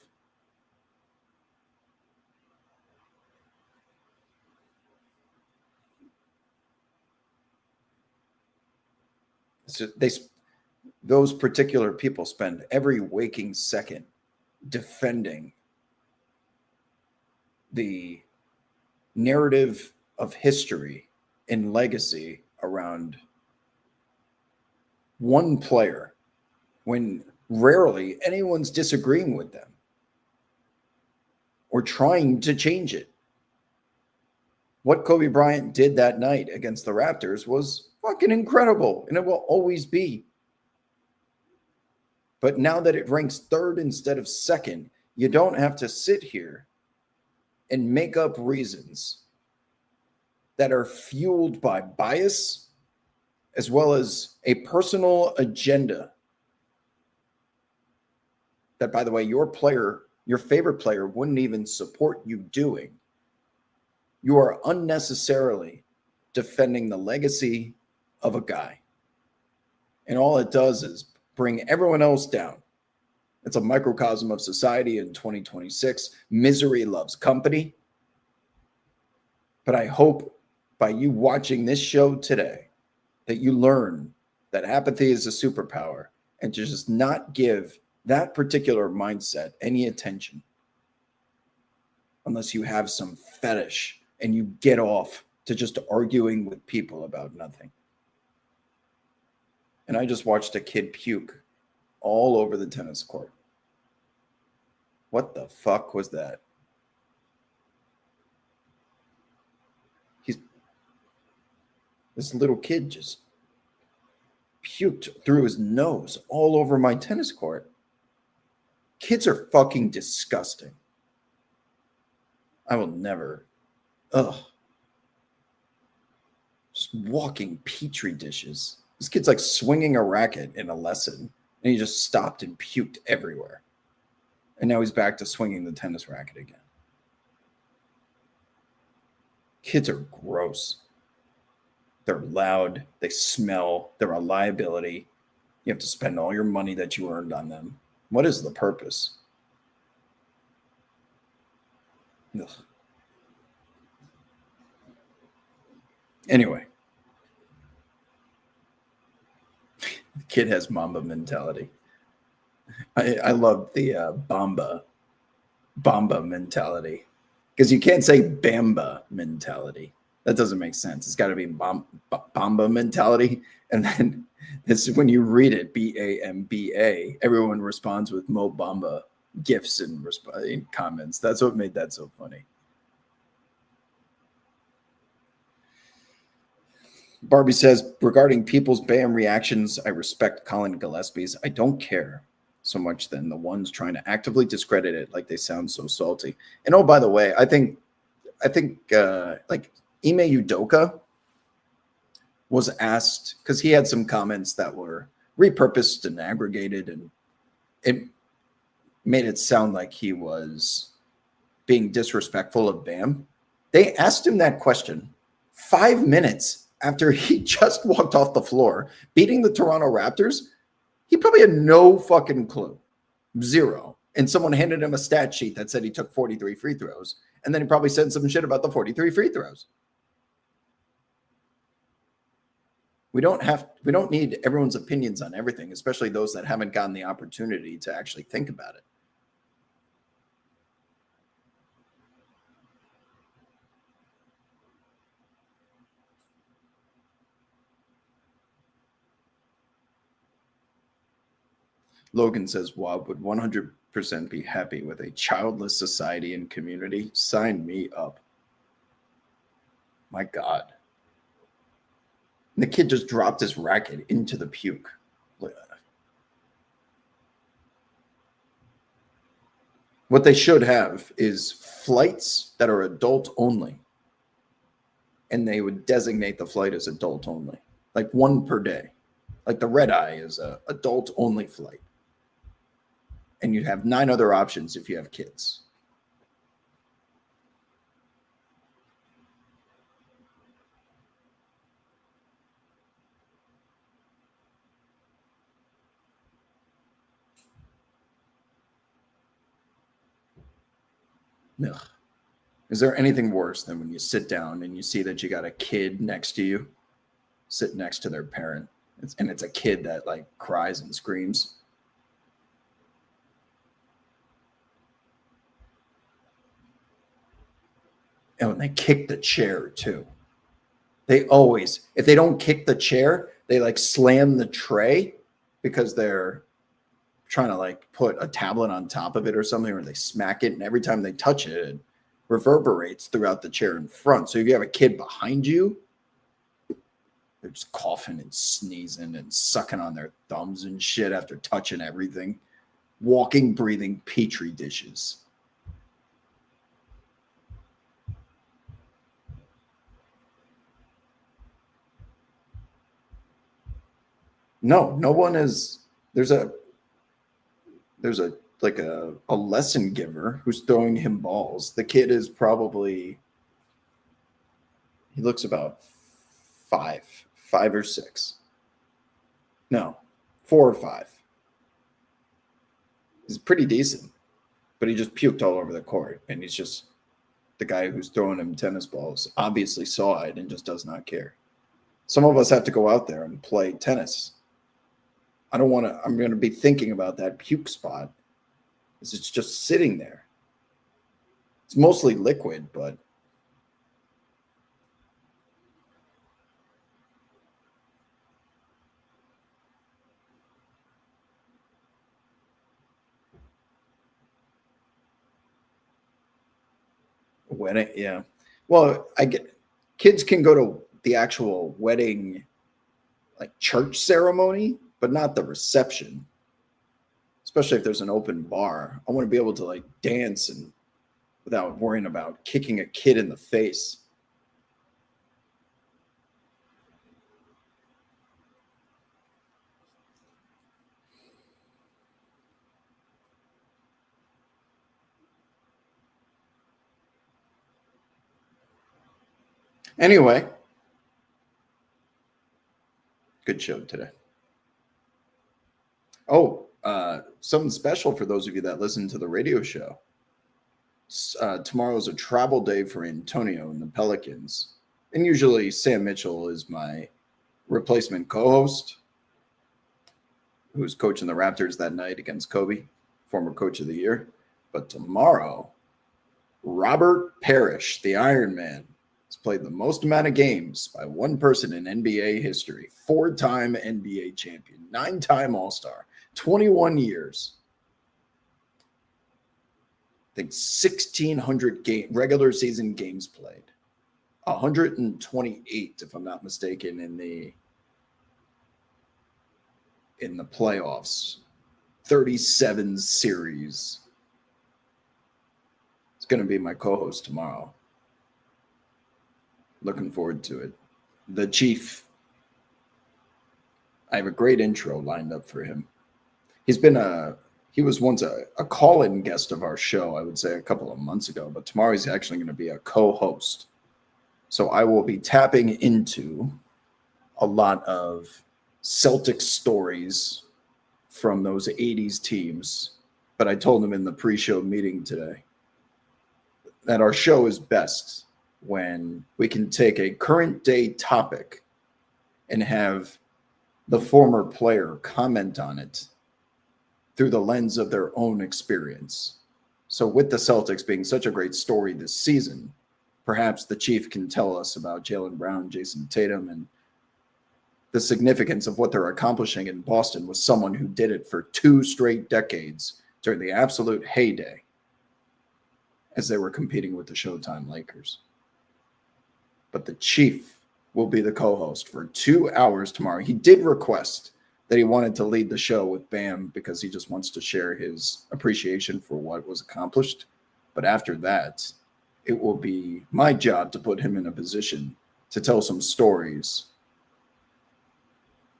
Speaker 1: So those particular people spend every waking second defending the narrative of history and legacy around one player when rarely anyone's disagreeing with them or trying to change it. What Kobe Bryant did that night against the Raptors was fucking incredible, and it will always be. But now that it ranks third instead of second, you don't have to sit here and make up reasons that are fueled by bias as well as a personal agenda that, by the way, your favorite player wouldn't even support you doing. You are unnecessarily defending the legacy of a guy. And all it does is bring everyone else down. It's a microcosm of society in 2026. Misery loves company. But I hope by you watching this show today that you learn that apathy is a superpower, and to just not give that particular mindset any attention unless you have some fetish and you get off to just arguing with people about nothing. And I just watched a kid puke all over the tennis court. What the fuck was that? This little kid just puked through his nose all over my tennis court. Kids are fucking disgusting. I will never. Just walking petri dishes. This kid's like swinging a racket in a lesson, and he just stopped and puked everywhere. And now he's back to swinging the tennis racket again. Kids are gross. They're loud. They smell. They're a liability. You have to spend all your money that you earned on them. What is the purpose? Ugh. Anyway, the kid has Mamba mentality. I love the Bamba mentality, because you can't say Bamba mentality. That doesn't make sense. It's got to be Bamba mentality. And then this, when you read it, Bamba, everyone responds with Mo Bamba gifs and comments. That's what made that so funny. Barbie says, regarding people's BAM reactions, I respect Colin Gillespie's. I don't care so much than the ones trying to actively discredit it like they sound so salty. And oh, by the way, I think like Ime Udoka was asked, because he had some comments that were repurposed and aggregated, and it made it sound like he was being disrespectful of Bam. They asked him that question 5 minutes after he just walked off the floor, beating the Toronto Raptors. He probably had no fucking clue. Zero. And someone handed him a stat sheet that said he took 43 free throws. And then he probably said some shit about the 43 free throws. We don't need everyone's opinions on everything, especially those that haven't gotten the opportunity to actually think about it. Logan says, Wob would 100% be happy with a childless society and community. Sign me up. My God. And the kid just dropped his racket into the puke. What they should have is flights that are adult only. And they would designate the flight as adult only, like one per day. Like the red eye is a adult only flight. And you'd have 9 other options if you have kids. Ugh. Is there anything worse than when you sit down and you see that you got a kid next to you, sit next to their parent, and it's a kid that like cries and screams? And when they kick the chair too, they always, if they don't kick the chair, they like slam the tray because they're trying to like put a tablet on top of it or something, or they smack it, and every time they touch it, it reverberates throughout the chair in front. So if you have a kid behind you, they're just coughing and sneezing and sucking on their thumbs and shit after touching everything. Walking, breathing petri dishes. No one is. There's a like a lesson giver who's throwing him balls. The kid is probably, he looks about 5 or 6. No, 4 or 5. He's pretty decent, but he just puked all over the court. And he's just, the guy who's throwing him tennis balls obviously saw it and just does not care. Some of us have to go out there and play tennis. I'm going to be thinking about that puke spot because it's just sitting there. It's mostly liquid, but wedding, yeah. Well, I get, kids can go to the actual wedding, like church ceremony, but not the reception. Especially if there's an open bar. I want to be able to like dance and without worrying about kicking a kid in the face. Anyway, good show today. Oh, something special for those of you that listen to the radio show. Tomorrow's a travel day for Antonio and the Pelicans. And usually Sam Mitchell is my replacement co-host, who's coaching the Raptors that night against Kobe, former coach of the year. But tomorrow, Robert Parrish, the Iron Man, has played the most amount of games by one person in NBA history. 4-time NBA champion, 9-time All-Star, 21 years. I think 1,600 regular season games played. 128, if I'm not mistaken, in the playoffs. 37 series. It's going to be my co-host tomorrow. Looking forward to it. The Chief. I have a great intro lined up for him. He's been he was once a call-in guest of our show, I would say a couple of months ago, but tomorrow he's actually going to be a co-host. So I will be tapping into a lot of Celtic stories from those 80s teams. But I told him in the pre-show meeting today that our show is best when we can take a current day topic and have the former player comment on it through the lens of their own experience. So with the Celtics being such a great story this season, perhaps the Chief can tell us about Jaylen Brown, Jason Tatum, and the significance of what they're accomplishing in Boston with someone who did it for 2 straight decades during the absolute heyday as they were competing with the Showtime Lakers. But the Chief will be the co-host for 2 hours tomorrow. He did request that he wanted to lead the show with Bam because he just wants to share his appreciation for what was accomplished. But after that, it will be my job to put him in a position to tell some stories.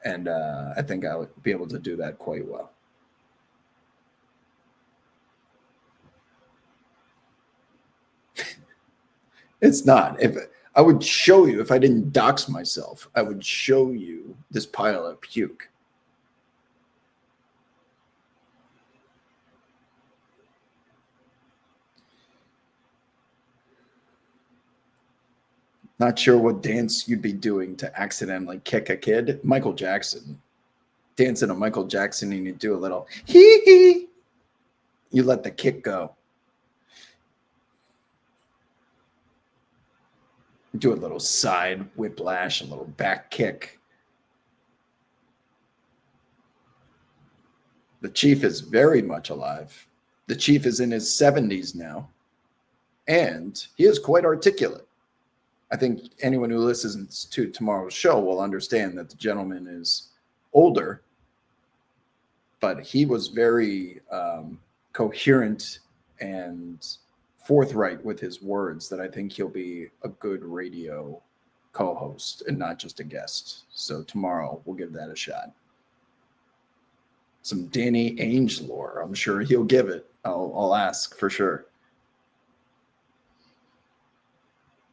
Speaker 1: And I think I would be able to do that quite well. It's not. If I would show you, if I didn't dox myself, I would show you this pile of puke. Not sure what dance you'd be doing to accidentally kick a kid. Michael Jackson. Dancing to Michael Jackson and you do a little hee hee. You let the kick go. Do a little side whiplash, a little back kick. The Chief is very much alive. The Chief is in his 70s now. And he is quite articulate. I think anyone who listens to tomorrow's show will understand that the gentleman is older, but he was very coherent and forthright with his words that I think he'll be a good radio co-host and not just a guest. So tomorrow we'll give that a shot. Some Danny Ainge lore. I'm sure he'll give it. I'll ask for sure.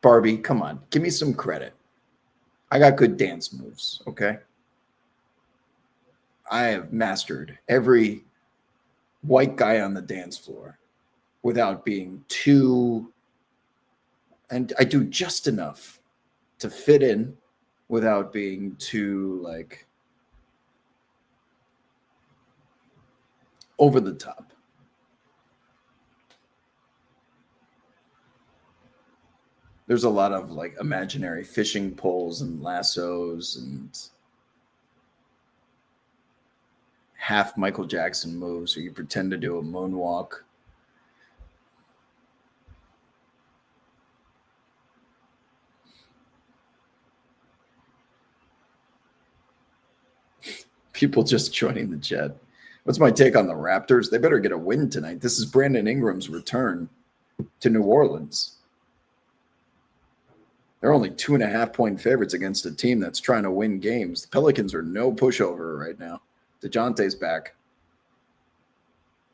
Speaker 1: Barbie, come on, give me some credit. I got good dance moves, okay? I have mastered every white guy on the dance floor without being too, and I do just enough to fit in without being too, like, over the top. There's a lot of like imaginary fishing poles and lassos and half Michael Jackson moves where you pretend to do a moonwalk. People just joining the chat. What's my take on the Raptors? They better get a win tonight. This is Brandon Ingram's return to New Orleans. They're only 2.5-point favorites against a team that's trying to win games. The Pelicans are no pushover right now. DeJounte's back.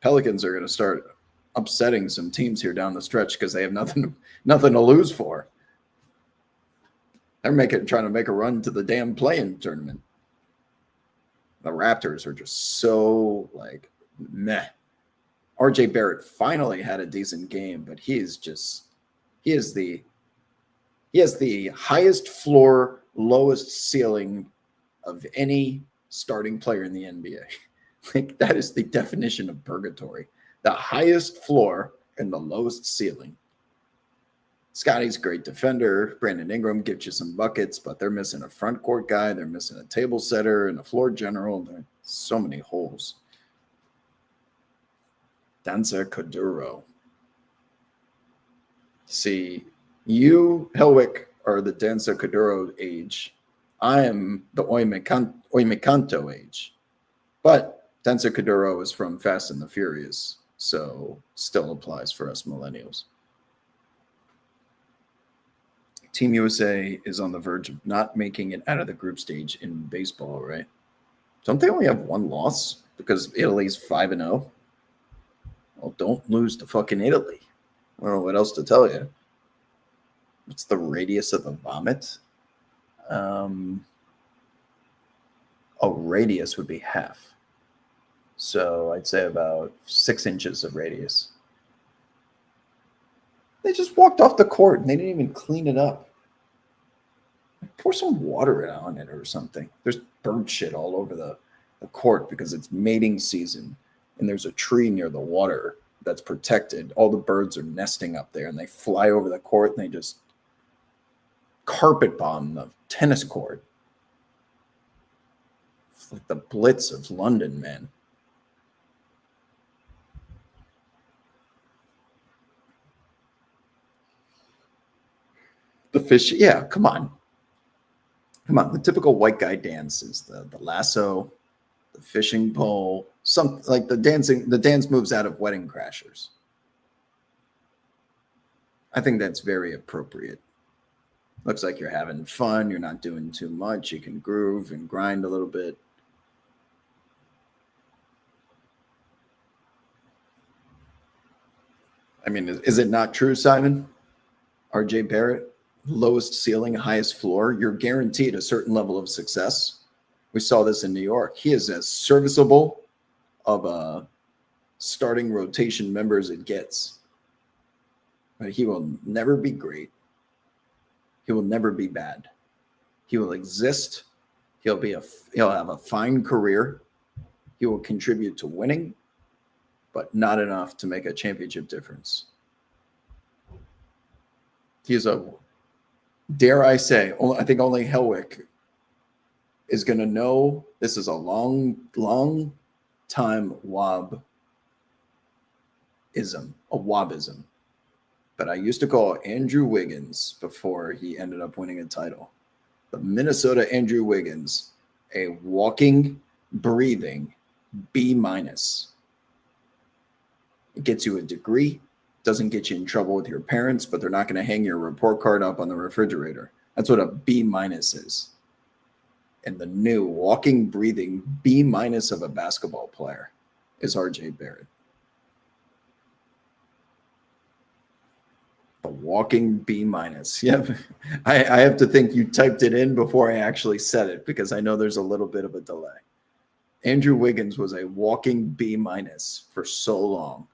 Speaker 1: Pelicans are going to start upsetting some teams here down the stretch because they have nothing to lose for. They're trying to make a run to the damn play-in tournament. The Raptors are just so like meh. RJ Barrett finally had a decent game, but he has the highest floor, lowest ceiling of any starting player in the NBA. Like that is the definition of purgatory. The highest floor and the lowest ceiling. Scotty's a great defender. Brandon Ingram gives you some buckets, but they're missing a front court guy. They're missing a table setter and a floor general. There are so many holes. Dancer Kuduro. See, you, Helwick, are the Dancer Kuduro age. I am the Oimikanto age. But Dancer Kuduro is from Fast and the Furious, so still applies for us millennials. Team USA is on the verge of not making it out of the group stage in baseball, right? Don't they only have one loss because Italy's 5-0? Well, don't lose to fucking Italy. I don't know what else to tell you. What's the radius of the vomit? A radius would be half. So I'd say about 6 inches of radius. They just walked off the court and they didn't even clean it up. Pour some water on it or something. There's bird shit all over the court because it's mating season and there's a tree near the water that's protected. All the birds are nesting up there and they fly over the court and they just carpet bomb the tennis court. It's like the Blitz of London, man. The fish, yeah, come on. Come on, the typical white guy dance is the lasso, the fishing pole, something like the dance moves out of Wedding Crashers. I think that's very appropriate. Looks like you're having fun, you're not doing too much, you can groove and grind a little bit. I mean, is it not true, Simon? RJ Barrett, lowest ceiling, highest floor. You're guaranteed a certain level of success. We saw this in New York. He is as serviceable of a starting rotation member as it gets. But he will never be great. He will never be bad. He will exist. He'll have a fine career. He will contribute to winning, but not enough to make a championship difference. He's dare I say, I think only Helwick is going to know this is a long time wobism. But I used to call Andrew Wiggins before he ended up winning a title. The Minnesota Andrew Wiggins, a walking, breathing B-. It gets you a degree, doesn't get you in trouble with your parents, but they're not going to hang your report card up on the refrigerator. That's what a B- is. And the new walking, breathing B- of a basketball player is RJ Barrett. The walking B-. Yep. I have to think you typed it in before I actually said it because I know there's a little bit of a delay. Andrew Wiggins was a walking B- for so long.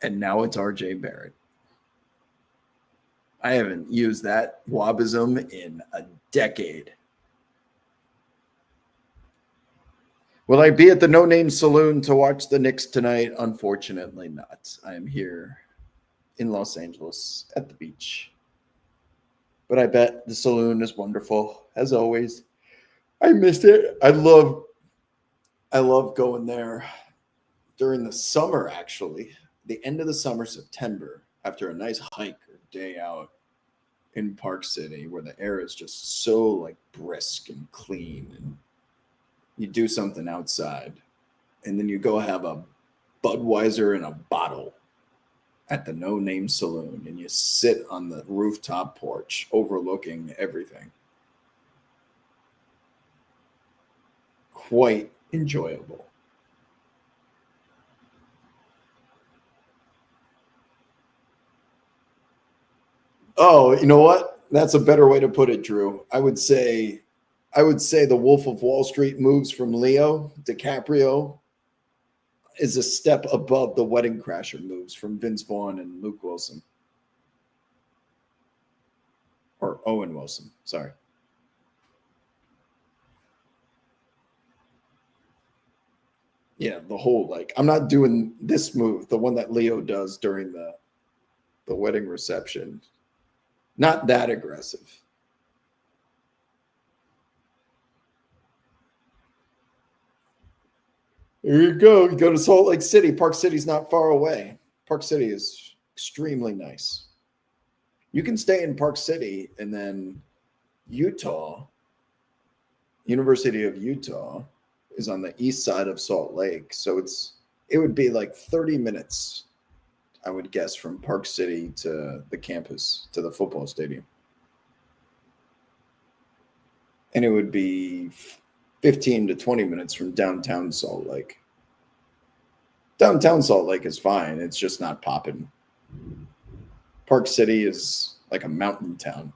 Speaker 1: And now it's RJ Barrett. I haven't used that wobism in a decade. Will I be at the No Name Saloon to watch the Knicks tonight? Unfortunately not. I am here in Los Angeles at the beach. But I bet the saloon is wonderful, as always. I missed it. I love going there during the summer, actually. The end of the summer, September, after a nice hike or day out in Park City where the air is just so like brisk and clean, and you do something outside and then you go have a Budweiser in a bottle at the No Name Saloon and you sit on the rooftop porch overlooking everything. Quite enjoyable. Oh, you know what? That's a better way to put it, Drew. I would say the Wolf of Wall Street moves from Leo DiCaprio is a step above the Wedding Crasher moves from Vince Vaughn and Luke Wilson. Or Owen Wilson, sorry. Yeah, the whole like I'm not doing this move, the one that Leo does during the wedding reception. Not that aggressive. There you go. You go to Salt Lake City. Park City's not far away. Park City is extremely nice. You can stay in Park City and then Utah, University of Utah, is on the east side of Salt Lake. So it would be like 30 minutes, I would guess, from Park City to the campus, to the football stadium. And it would be 15 to 20 minutes from downtown Salt Lake Downtown Salt Lake is fine. It's just not popping. Park City is like a mountain town.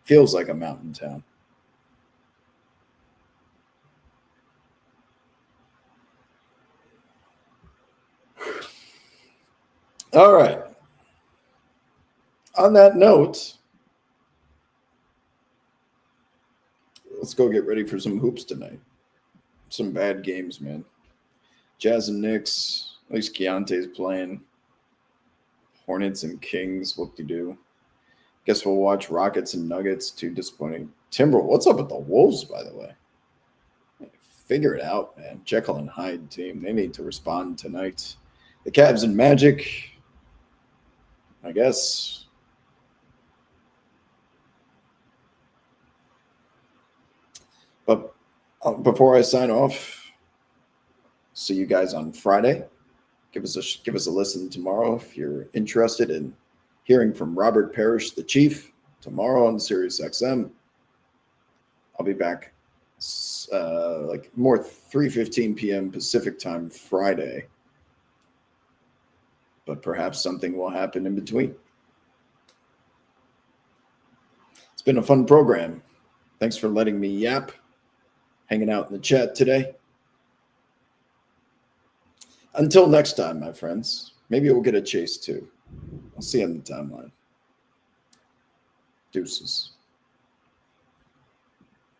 Speaker 1: Feels like a mountain town. All right. On that note, let's go get ready for some hoops tonight. Some bad games, man. Jazz and Knicks. At least Keontae's playing. Hornets and Kings. What do you do? Guess we'll watch Rockets and Nuggets. Too disappointing. Timber. What's up with the Wolves, by the way? Figure it out, man. Jekyll and Hyde team. They need to respond tonight. The Cavs and Magic. I guess. But before I sign off, see you guys on Friday. Give us a listen tomorrow if you're interested in hearing from Robert Parrish, the Chief, tomorrow on Sirius XM. I'll be back like more 3:15 p.m. Pacific time Friday. But perhaps something will happen in between. It's been a fun program. Thanks for letting me yap, hanging out in the chat today. Until next time, my friends. Maybe we'll get a chase too. I'll see you on the timeline. Deuces.